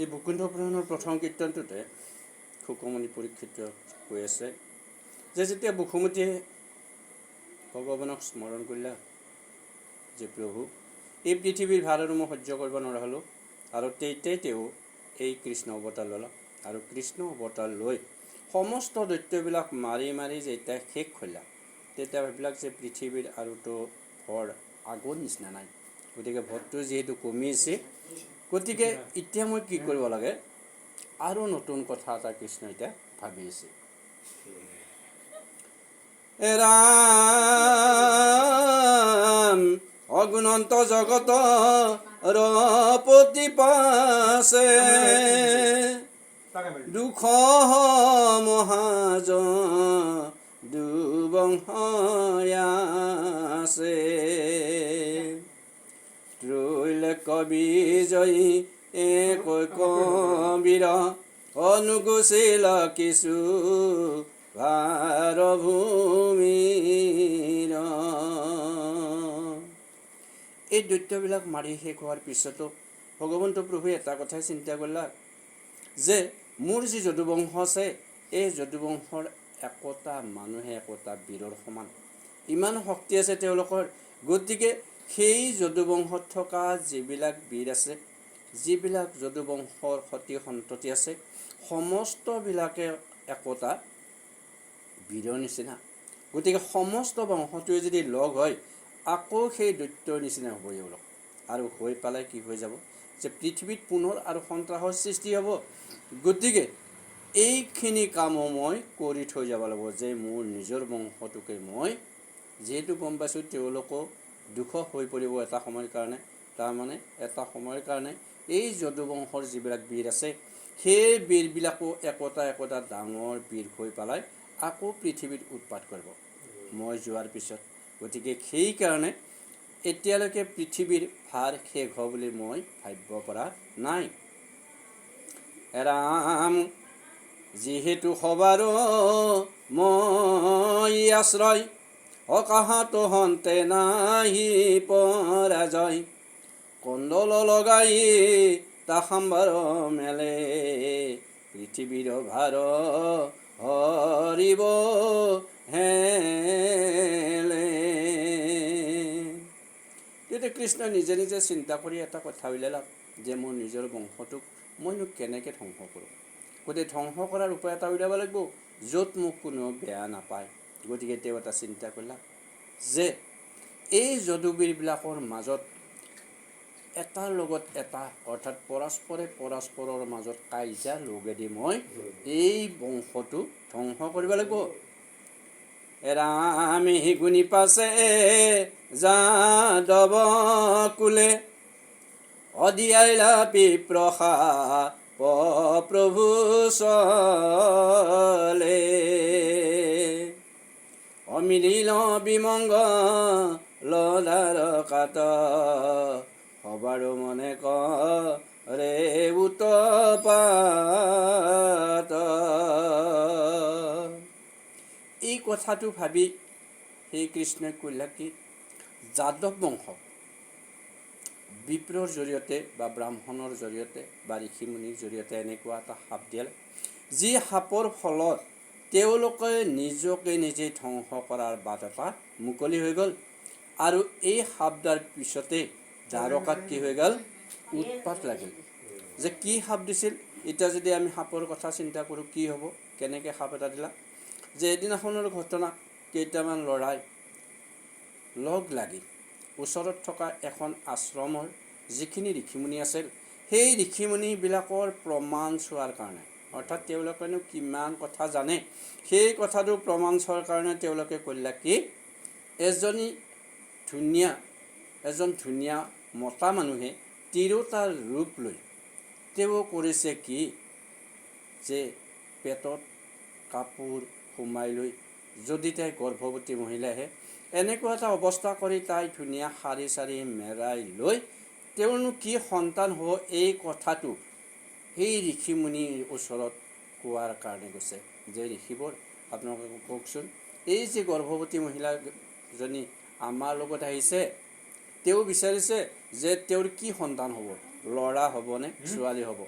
এই বৈকুণ্ঠ পুৰাণৰ প্ৰথম কীৰ্তনটোতে শুকমণি পৰীক্ষিত কৈ আছে যে যেতিয়া বসুমতীয়ে ভগৱানক স্মৰণ কৰিলা যে প্ৰভু এই পৃথিৱীৰ ভাৰ আৰু মই সহ্য কৰিব নোৱাৰা হ'লোঁ, আৰু তেতিয়াই তেওঁ এই কৃষ্ণ অৱতাৰ ল'লা। আৰু কৃষ্ণ অৱতাৰ লৈ সমস্ত দৈত্যবিলাক মাৰি মাৰি যেতিয়া শেষ কৰিলা, তেতিয়া ভাবিলাক যে পৃথিৱীৰ আৰুতো ভৰ আগৰ নিচিনা নাই, গতিকে ভৰটো যিহেতু কমি আছে, গতিকে এতিয়া মই কি কৰিব লাগে, আৰু নতুন কথা এটা কৃষ্ণ এতিয়া ভাবি আছে। ৰাম অগুণন্ত জগত ৰপতি পাছে, দুখ মহাজ দুবংশয়াছে, ত্ৰৈলোক্য বিজয়ী কবীৰ অনুগুচিল কিছু ভাৰভূমিৰ। এই দৈত্যবিলাক মাৰি শেষ হোৱাৰ পিছতো ভগৱন্ত প্ৰভুৱে এটা কথাই চিন্তা কৰিলা যে মোৰ যি যদুবংশ আছে, এই যদুবংশৰ একোটা মানুহে একোটা বীৰৰ সমান, ইমান শক্তি আছে তেওঁলোকৰ। গতিকে সেই যদুবংশত থকা যিবিলাক বীৰ আছে, যিবিলাক যদুবংশৰ সতি সন্ততি আছে, সমস্তবিলাকে একোটা বীৰৰ নিচিনা। গতিকে সমস্ত বংশটোৱে যদি লগ হয় আকৌ সেই দৈত্যৰ নিচিনা হ'ব এওঁলোক, আৰু হৈ পেলাই কি হৈ যাব যে পৃথিৱীত পুনৰ আৰু সন্ত্ৰাসৰ সৃষ্টি হ'ব। গতিকে এইখিনি কামো মই কৰি থৈ যাব লাগিব, যে মোৰ নিজৰ বংশটোকে মই যিহেতু গম পাইছোঁ তেওঁলোকো দুখ হৈ পৰিব এটা সময়ৰ কাৰণে, তাৰমানে এটা সময়ৰ কাৰণে এই যদুবংশৰ যিবিলাক বীৰ আছে সেই বীৰবিলাকো একোটা একোটা ডাঙৰ বীৰ হৈ পেলাই আকৌ পৃথিৱীত উৎপাত কৰিব মই যোৱাৰ পিছত। গতিকে সেইকাৰণে এতিয়ালৈকে পৃথিৱীৰ ভাৰ শেষ হ'ব বুলি মই ভাবিব পৰা নাই। ৰাম যিহেতু সবাৰো মই আশ্ৰয়, অকাহাতো হন্তে নাহি পৰাজয়, কণ্ডল লগাই তাসাম্বাৰ মেলে, পৃথিৱীৰ ভাৰ হৰিব হেলে। তেতিয়া কৃষ্ণ নিজে নিজে চিন্তা কৰি এটা কথা উলিয়ালাক যে মোৰ নিজৰ বংশটোক মইনো কেনেকৈ ধ্বংস কৰোঁ। গতিকে ধ্বংস কৰাৰ উপায় এটা উলিয়াব লাগিব য'ত মোক কোনেও বেয়া নাপায়। গতিকে তেওঁ এটা চিন্তা কৰিলাক যে এই যদুবীৰবিলাকৰ মাজত এটাৰ লগত এটা, অৰ্থাৎ পৰস্পৰৰ মাজত কাজিয়া লগেদি মই এই বংশটো ধ্বংস কৰিব লাগিব। ৰামে গুণি পাছে যাদৱ কুলে, অদিয়াইলা বিপ্ৰসা প্ৰভু চলে, অমিলিল বিমংগ লদাৰ কাত, সবাৰো মনে কৰে উৎপাত। এই কথাটো ভাবি সেই কৃষ্ণই কলে কি, যাদৱ বংশ বিপ্ৰৰ জৰিয়তে বা ব্ৰাহ্মণৰ জৰিয়তে বা ঋষিমুনিৰ জৰিয়তে এনেকুৱা এটা সাপ দিলে, যি সাপৰ ফলত তেওঁলোকে নিজকে নিজে ধ্বংস কৰাৰ বাট এটা মুকলি হৈ গ'ল। আৰু এই সাপদাৰ পিছতে দ্বাৰকাত কি হৈ গ'ল, উৎপাত লাগিল। যে কি সাপ দিছিল, এতিয়া যদি আমি সাপৰ কথা চিন্তা কৰোঁ কি হ'ব, কেনেকৈ সাপ এটা দিলা, যে এদিনাখনৰ ঘটনা, কেইটামান ল'ৰাই লগ লাগি ওচৰত থকা এখন আশ্ৰমৰ যিখিনি ঋষিমুনি আছিল, সেই ঋষিমুনিবিলাকৰ প্ৰমাণ চোৱাৰ কাৰণে, অৰ্থাৎ তেওঁলোকেনো কিমান কথা জানে, সেই কথাটো প্ৰমাণ চোৱাৰ কাৰণে তেওঁলোকে কৰিলে কি, এজন ধুনীয়া মতা মানুহে তিৰোতাৰ ৰূপ লৈ তেওঁ কৰিছে কি, যে পেটত কাপোৰ সোমাই লৈ, যদি তাই গৰ্ভৱতী মহিলাহে এনেকুৱা এটা অৱস্থা কৰি তাই ধুনীয়া শাৰী চাৰী মেৰাই লৈ তেওঁনো কি সন্তান হ'ব, এই কথাটো সেই ঋষিমুনিৰ ওচৰত কোৱাৰ কাৰণে গৈছে যে ঋষিবোৰ আপোনালোকে কওকচোন, এই যে গৰ্ভৱতী মহিলাজনী আমাৰ লগত আহিছে, তেওঁ বিচাৰিছে যে তেওঁৰ কি সন্তান হ'ব, ল'ৰা হ'বনে ছোৱালী হ'ব,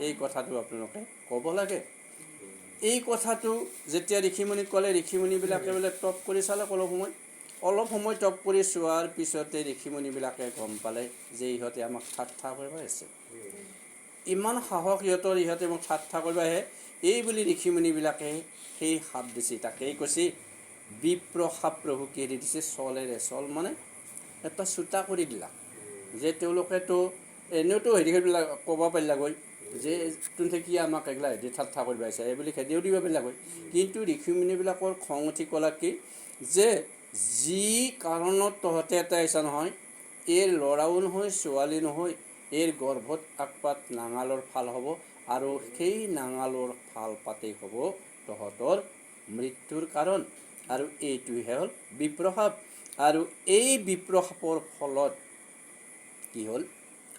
এই কথাটো আপোনালোকে ক'ব লাগে। এই কথাটো যেতিয়া ঋষিমুনিক ক'লে, ঋষিমুনিবিলাকে বোলে টপ কৰি চালে অলপ সময় টপ কৰি চোৱাৰ পিছতে ঋষিমুনিবিলাকে গম পালে যে ইহঁতে আমাক ঠাট্টা কৰিব আছে। ইমান সাহস ইহঁতে মোক ঠাট্টা কৰিব আহে, এই বুলি ঋষিমুনিবিলাকে সেই সাপ দিছে। তাকেই কৈছে বিপ্ৰ সাপ প্ৰভু কি হেৰি দিছে, চলেৰে, চল মানে এটা চোতা কৰি দিলা, যে তেওঁলোকেতো এনেওতো হেৰি ক'ব পাৰিলাগৈ যে তুহঁতে কি আমাক এগলা হেৰি ঠাট্টা কৰিব আহিছে এই বুলি খেদিও দিব পাৰিলাগৈ। কিন্তু ঋষিমুনিবিলাকৰ খং উঠি ক'লা কি যে যি কাৰণত তহঁতে এটা আহিছা নহয়, এইৰ ল'ৰাও নহয় ছোৱালী নহয়, এইৰ গৰ্ভত আগপাত নাঙালৰ ফাল হ'ব, আৰু সেই নাঙালৰ ফাল পাতেই হ'ব তহঁতৰ মৃত্যুৰ কাৰণ। আৰু এইটোহে হ'ল বিপ্ৰসাপ। আৰু এই বিপ্ৰসাপৰ ফলত কি হ'ল,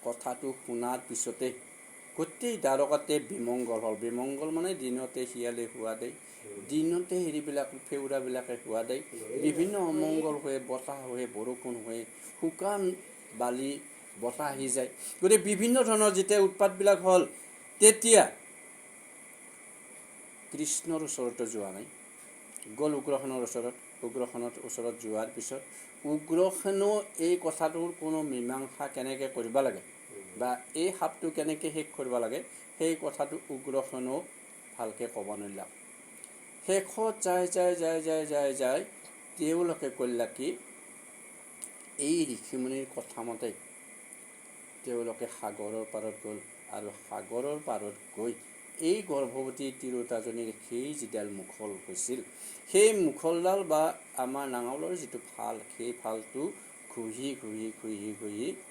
কথাটো শুনাৰ পিছতে গোটেই দ্বাৰকাতে বিমংগল হ'ল। বিমংগল মানে দিনতে শিয়ালে হোৱা দেই, দিনতে হেৰিবিলাক ফেউৰাবিলাকে হোৱা দেই, বিভিন্ন অমংগল হৈ, বতাহ হৈ, বৰষুণ হৈ, শুকান বালি বতাহ আহি যায়। গতিকে বিভিন্ন ধৰণৰ যেতিয়া উৎপাতবিলাক হ'ল, তেতিয়া কৃষ্ণৰ ওচৰতো যোৱা নাই, গ'ল উগ্ৰসেনৰ ওচৰত। উগ্ৰসেনৰ ওচৰত যোৱাৰ পিছত উগ্ৰসেনো এই কথাটোৰ কোনো মীমাংসা কেনেকৈ কৰিব লাগে বা এই সাপটো কেনেকৈ শেষ কৰিব লাগে, সেই কথাটো উগ্ৰসেনো ভালকৈ ক'ব নোৱাৰিলে। শেষত যায় তেওঁলোকে কৰিলা কি, এই ঋষিমুনিৰ কথা মতে তেওঁলোকে সাগৰৰ পাৰত গ'ল, আৰু সাগৰৰ পাৰত গৈ এই গৰ্ভৱতী তিৰোতাজনীৰ সেই যিডাল মুখল হৈছিল, সেই মুখলডাল বা আমাৰ নাঙলৰ যিটো ফাল, সেই ফালটো ঘঁহি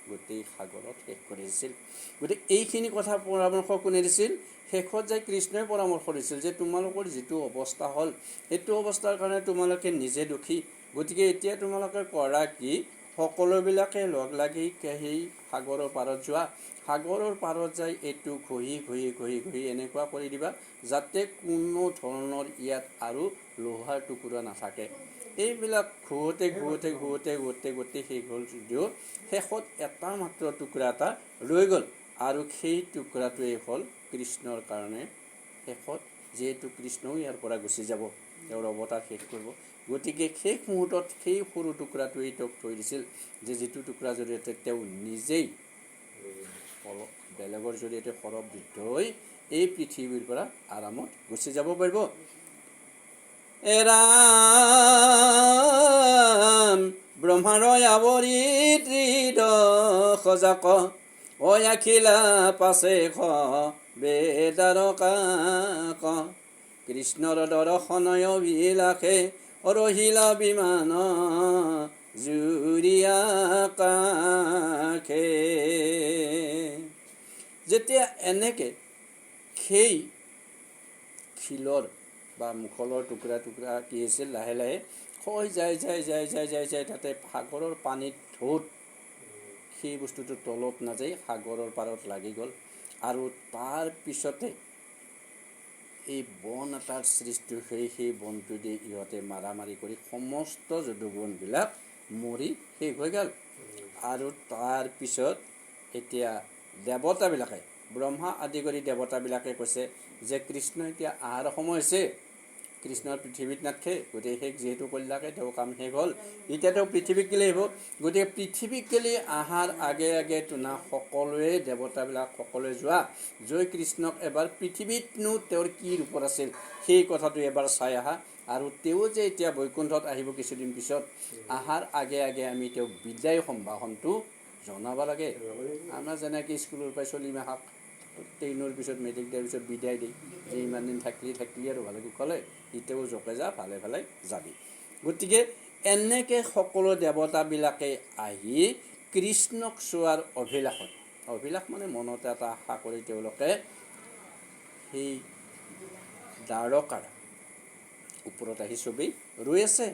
গোটেই সাগৰত শেষ কৰিছিল। গতিকে এইখিনি কথা পৰামৰ্শ কোনে দিছিল, শেষত যাই কৃষ্ণই পৰামৰ্শ দিছিল যে তোমালোকৰ যিটো অৱস্থা হ'ল, সেইটো অৱস্থাৰ কাৰণে তোমালোকে নিজে দোষী। গতিকে এতিয়া তোমালোকে কৰা কি, সকলোবিলাকে লগ লাগি সেই সাগৰৰ পাৰত যোৱা, সাগৰৰ পাৰত যাই এইটো ঘঁহি এনেকুৱা কৰি দিবা যাতে কোনো ধৰণৰ ইয়াত আৰু লোহাৰ টুকুৰা নাথাকে। এইবিলাক ঘঁহোতে গোটেই শেষ হ'ল যদিও শেষত এটা মাত্ৰ টুকুৰা এটা ৰৈ গ'ল, আৰু সেই টুকুৰাটোৱেই হ'ল কৃষ্ণৰ কাৰণে শেষত, যিহেতু কৃষ্ণও ইয়াৰ পৰা গুচি যাব, তেওঁৰ অৱতাৰ শেষ কৰিব। গতিকে শেষ মুহূৰ্তত সেই সৰু টুকুৰাটোৱেই তেওঁক থৈ দিছিল, যে যিটো টুকুৰাৰ জৰিয়তে তেওঁ নিজেই বেলেগৰ জৰিয়তে সৰবৃদ্ধ হৈ এই পৃথিৱীৰ পৰা আৰামত গুচি যাব পাৰিব। ৰাম ব্ৰহ্মাৰয় আৱৰি ত্ৰিদ সজাক, অয়াখিলা পাছে বেদাৰকাক, কৃষ্ণৰ দৰ্শনয় অভিলাষে ৰহিলা বিমান জুৰিয়া কাষে। যেতিয়া এনেকৈ সেই শিলৰ বা মুখলৰ টুকুৰা কি হৈছিল, লাহে লাহে হৈ যায় তাতে সাগৰৰ পানীত ঢৌত সেই বস্তুটো তলত নাযায়, সাগৰৰ পাৰত লাগি গ'ল। আৰু তাৰ পিছতে এই বন এটাৰ সৃষ্টি হৈ সেই বনটোদি ইহঁতে মাৰামাৰি কৰি সমস্ত যদুবনবিলাক মৰি শেষ হৈ গ'ল। আৰু তাৰ পিছত এতিয়া দেৱতাবিলাকে, ব্ৰহ্মা আদি কৰি দেৱতাবিলাকে কৈছে যে কৃষ্ণ এতিয়া আহাৰ সময় হৈছে, কৃষ্ণৰ পৃথিৱীত নাথাকে, গতিকে শেষ যিহেতু কৰিলাকে তেওঁ কাম শেষ হ'ল, এতিয়া তেওঁ পৃথিৱীক কেলে আহিব। গতিকে পৃথিৱীক কেলে আহাৰ আগে তোনা সকলোৱে দেৱতাবিলাক সকলোৱে জয় কৃষ্ণক এবাৰ পৃথিৱীতনো তেওঁৰ কি ৰূপত আছিল সেই কথাটো এবাৰ চাই আহা। আৰু তেওঁ যে এতিয়া বৈকুণ্ঠত আহিব কিছুদিন পিছত, আহাৰ আগে আমি তেওঁক বিদায় সম্ভাষণটো জনাব লাগে। আমাৰ যেনেকৈ স্কুলৰ পৰাই চলি মাহাক 10ৰ পিছত মেট্ৰিক দিয়াৰ পিছত বিদায় দিয়ে, যে ইমান দিন থাকিলি আৰু ভালে কুশলে, এতিয়াও জকে যা ভালে যাবি। গতিকে এনেকৈ সকলো দেৱতাবিলাকে আহি কৃষ্ণক চোৱাৰ অভিলাষ মানে মনতে এটা আশা কৰি তেওঁলোকে সেই দ্বাৰকাৰ ওপৰত আহি চবেই ৰৈ আছে।